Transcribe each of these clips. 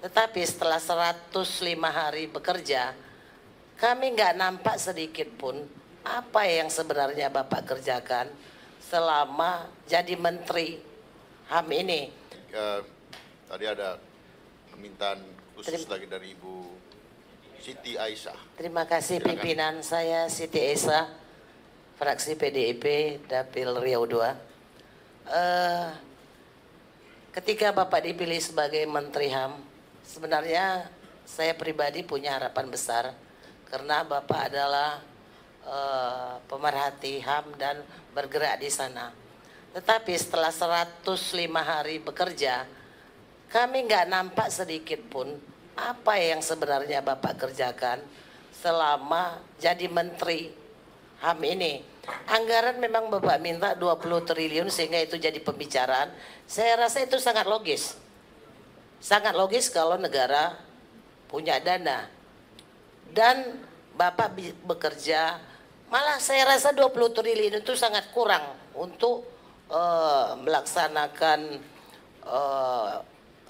Tetapi setelah 105 hari bekerja, kami nggak nampak sedikit pun apa yang sebenarnya Bapak kerjakan selama jadi Menteri HAM ini. Tadi ada permintaan khusus lagi dari Ibu Siti Aisyah. Terima kasih. Silakan. Pimpinan saya Siti Aisyah, fraksi PDIP, Dapil Riau II. Ketika Bapak dipilih sebagai Menteri HAM, sebenarnya saya pribadi punya harapan besar karena Bapak adalah pemerhati HAM dan bergerak di sana. Tetapi setelah 105 hari bekerja, kami nggak nampak sedikit pun apa yang sebenarnya Bapak kerjakan selama jadi Menteri HAM ini. Anggaran memang Bapak minta 20 triliun sehingga itu jadi pembicaraan. Saya rasa itu sangat logis. Sangat logis kalau negara punya dana. Dan Bapak bekerja, malah saya rasa 20 triliun itu sangat kurang untuk melaksanakan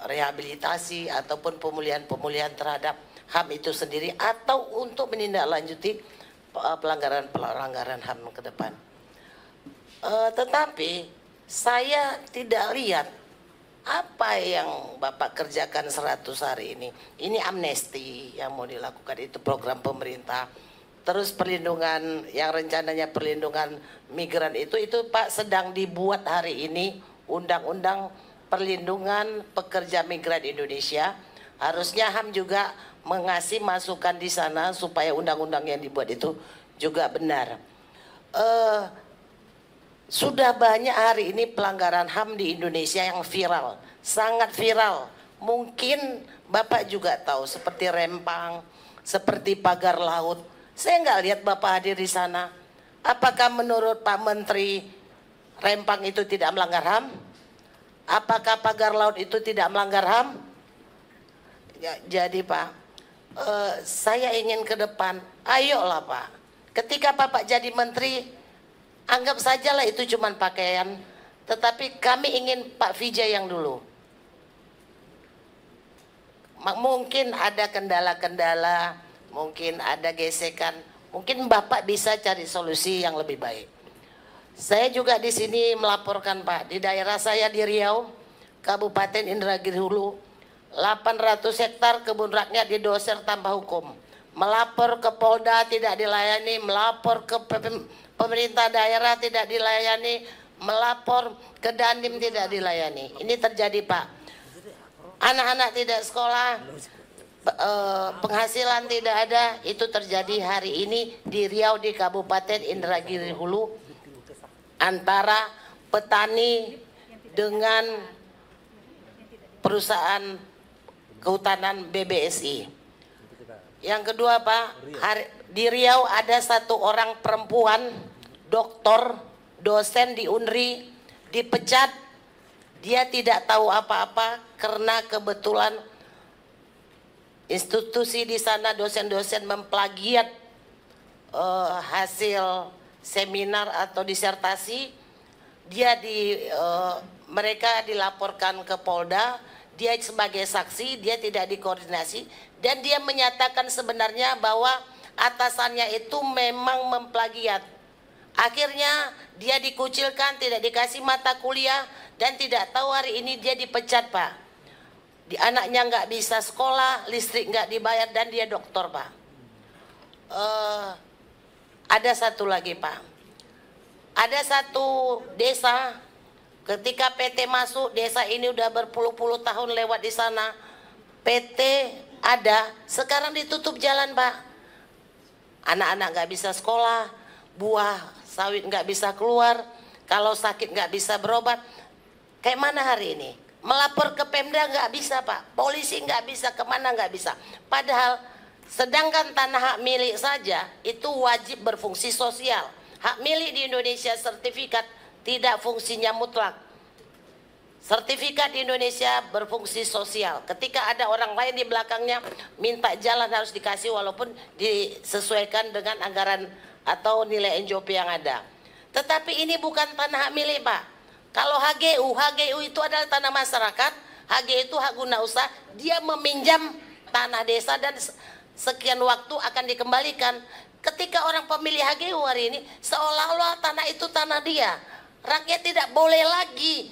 rehabilitasi ataupun pemulihan terhadap HAM itu sendiri atau untuk menindaklanjuti pelanggaran HAM ke depan. Tetapi saya tidak lihat apa yang Bapak kerjakan 100 hari ini. Ini amnesti yang mau dilakukan, itu program pemerintah. Terus perlindungan yang rencananya perlindungan migran itu Pak sedang dibuat hari ini undang-undang perlindungan pekerja migran Indonesia. Harusnya HAM juga mengasih masukan di sana supaya undang-undang yang dibuat itu juga benar. Sudah banyak hari ini pelanggaran HAM di Indonesia yang viral, sangat viral. Mungkin Bapak juga tahu seperti Rempang, seperti pagar laut. Saya nggak lihat Bapak hadir di sana. Apakah menurut Pak Menteri Rempang itu tidak melanggar HAM? Apakah pagar laut itu tidak melanggar HAM? Ya, jadi Pak, saya ingin ke depan, ayolah Pak. Ketika Bapak jadi Menteri, anggap sajalah itu cuma pakaian. Tetapi kami ingin Pak Vijay yang dulu. Mungkin ada kendala-kendala, mungkin ada gesekan, mungkin Bapak bisa cari solusi yang lebih baik. Saya juga di sini melaporkan Pak, di daerah saya di Riau, Kabupaten Indragiri Hulu, 800 hektar kebun rakyat didoser tanpa hukum. Melapor ke Polda tidak dilayani, melapor ke pemerintah daerah tidak dilayani, melapor ke Dandim tidak dilayani. Ini terjadi Pak. Anak-anak tidak sekolah, penghasilan tidak ada, itu terjadi hari ini di Riau di Kabupaten Indragiri Hulu antara petani dengan perusahaan kehutanan BBSI. Yang kedua Pak, di Riau ada satu orang perempuan doktor, dosen di UNRI dipecat. Dia tidak tahu apa-apa karena kebetulan institusi di sana dosen-dosen memplagiat hasil seminar atau disertasi. Mereka dilaporkan ke Polda, dia sebagai saksi, dia tidak dikoordinasi, dan dia menyatakan sebenarnya bahwa atasannya itu memang memplagiat. Akhirnya dia dikucilkan, tidak dikasih mata kuliah, dan tidak tahu hari ini dia dipecat Pak. Anaknya nggak bisa sekolah, listrik nggak dibayar, dan dia doktor Pak. Ada satu lagi Pak, ada satu desa, ketika PT masuk desa ini udah berpuluh-puluh tahun lewat di sana, PT ada, sekarang ditutup jalan Pak. Anak-anak nggak bisa sekolah, buah sawit nggak bisa keluar, kalau sakit nggak bisa berobat. Kayak mana hari ini? Melapor ke Pemda nggak bisa Pak, polisi nggak bisa, kemana nggak bisa. Padahal sedangkan tanah hak milik saja itu wajib berfungsi sosial. Hak milik di Indonesia sertifikat tidak fungsinya mutlak. Sertifikat di Indonesia berfungsi sosial. Ketika ada orang lain di belakangnya minta jalan harus dikasih walaupun disesuaikan dengan anggaran atau nilai NJOP yang ada. Tetapi ini bukan tanah hak milik Pak. Kalau HGU itu adalah tanah masyarakat, HG itu hak guna usaha, dia meminjam tanah desa dan sekian waktu akan dikembalikan. Ketika orang pemilih HGU hari ini, seolah-olah tanah itu tanah dia. Rakyat tidak boleh lagi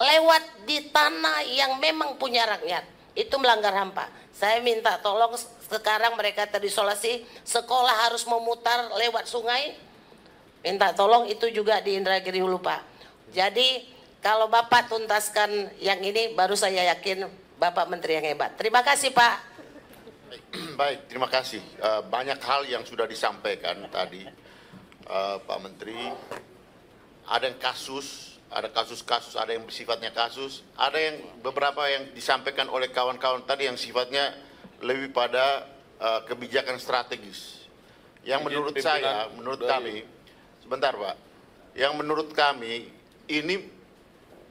lewat di tanah yang memang punya rakyat. Itu melanggar HAM, Pak. Saya minta tolong sekarang mereka terisolasi, sekolah harus memutar lewat sungai. Minta tolong itu juga di Indragiri Hulu, Pak. Jadi kalau Bapak tuntaskan yang ini, baru saya yakin Bapak Menteri yang hebat. Terima kasih, Pak. Baik, terima kasih. Banyak hal yang sudah disampaikan tadi, Pak Menteri. Ada yang kasus, ada kasus-kasus, ada yang sifatnya kasus, ada yang beberapa yang disampaikan oleh kawan-kawan tadi yang sifatnya lebih pada kebijakan strategis. Yang menurut saya, menurut kami, sebentar Pak, yang menurut kami ini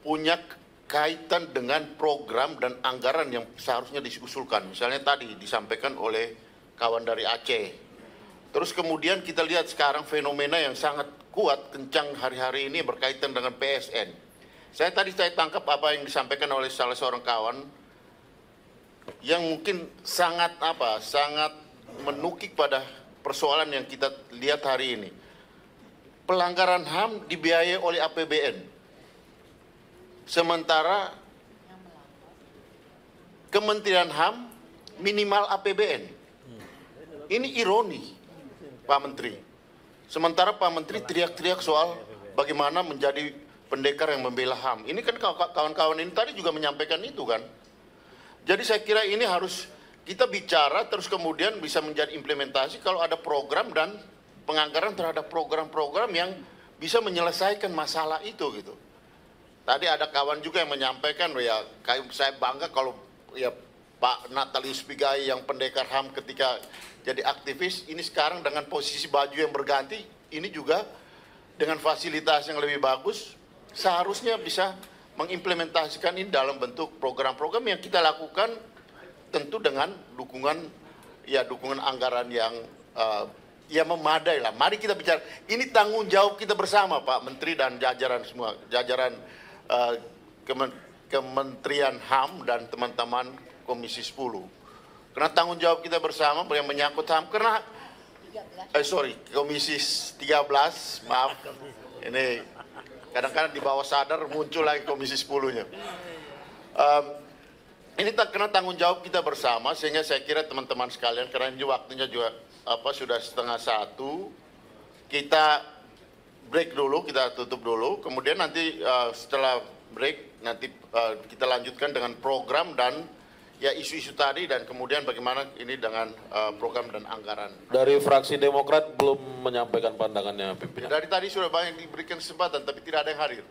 punya kaitan dengan program dan anggaran yang seharusnya diusulkan. Misalnya tadi disampaikan oleh kawan dari Aceh. Terus kemudian kita lihat sekarang fenomena yang sangat kuat, kencang hari-hari ini berkaitan dengan PSN. Saya tangkap apa yang disampaikan oleh salah seorang kawan yang mungkin sangat menukik pada persoalan yang kita lihat hari ini. Pelanggaran HAM dibiayai oleh APBN. Sementara Kementerian HAM minimal APBN. Ini ironi, Pak Menteri. Sementara Pak Menteri teriak-teriak soal bagaimana menjadi pendekar yang membela HAM. Ini kan kawan-kawan ini tadi juga menyampaikan itu kan. Jadi saya kira ini harus kita bicara terus kemudian bisa menjadi implementasi kalau ada program dan penganggaran terhadap program-program yang bisa menyelesaikan masalah itu gitu. Tadi ada kawan juga yang menyampaikan, ya saya bangga kalau ya Pak Natalius Pigai yang pendekar HAM ketika jadi aktivis, ini sekarang dengan posisi baju yang berganti, ini juga dengan fasilitas yang lebih bagus, seharusnya bisa mengimplementasikan ini dalam bentuk program-program yang kita lakukan tentu dengan dukungan anggaran yang ya memadai lah. Mari kita bicara, ini tanggung jawab kita bersama Pak Menteri dan jajaran semua, jajaran Kementerian HAM dan teman-teman Komisi 10. Karena tanggung jawab kita bersama yang menyangkut HAM, karena Komisi 13, maaf, ini kadang-kadang di bawah sadar muncul lagi Komisi 10-nya. Ini karena tanggung jawab kita bersama, sehingga saya kira teman-teman sekalian, karena ini waktunya juga sudah 12:30, kita break dulu, kita tutup dulu, kemudian nanti setelah break nanti kita lanjutkan dengan program dan ya isu-isu tadi dan kemudian bagaimana ini dengan program dan anggaran. Dari fraksi Demokrat belum menyampaikan pandangannya pimpinan. Dari tadi sudah banyak diberikan kesempatan tapi tidak ada yang hadir.